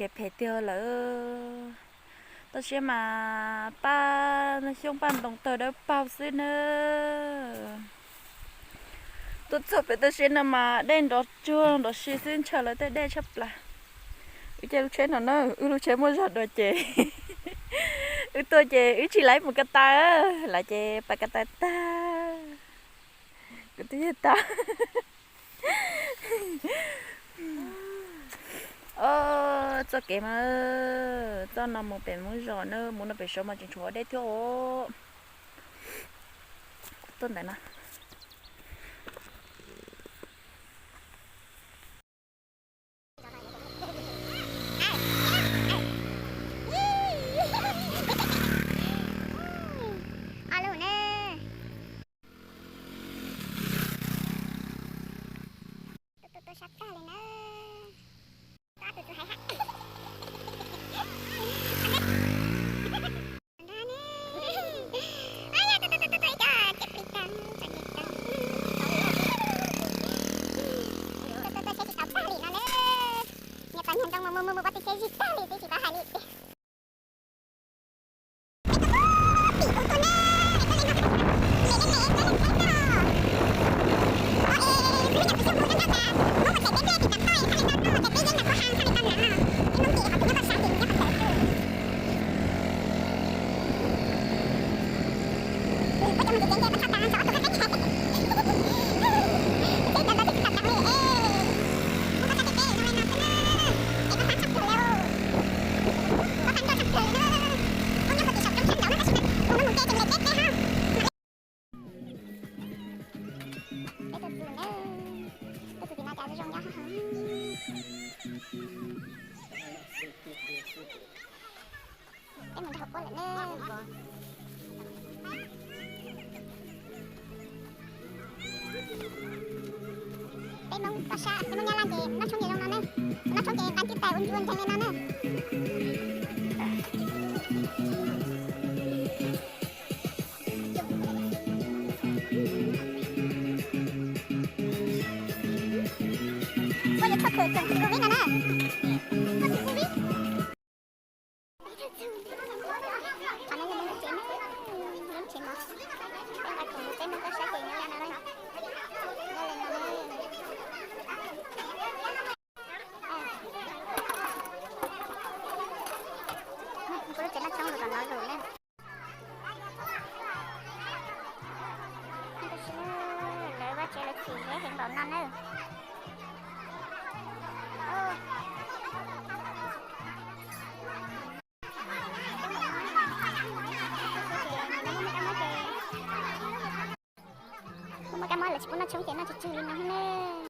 cái phải tiêu lỡ tôi sẽ mà ba nó xong ban đồng tờ đó bao xí nữa tôi chụp về tôi sẽ nằm mà đen đó chuông đó xí xin chờ lại tới đây chấp là cái lúc chết nó lúc chết mua giọt đồ chè tôi chè chỉ lấy một cái ta là chè ba cái ta cái thứ ta cho cái mà cho nó một bên muốn rồi nữa muốn nó bị số mà chính chúa đây thôi tuần này nè cái rong nhóc hả? Cái mình học qua lại nè. Cái mông có sa, cái mông nhà làm gì? Nó không gì đâu nó nè. Nó không gì bán chữ tàu ôn cho nên nó nè. Bây giờ thật sự cần Covid nè nè. Thật sự Covid. Anh ấy là muốn chém á. Muốn chém á. Em đặt cùng cái mông có sa chị nha nè đây. Đây là nó đây. Có chém nó xong rồi còn nói rồi nè. Lấy ba chơi là chỉ để hiện bọn non nữa. Mà cái mồi là chỉ muốn nó chống chế nó chỉ chửi nó nè.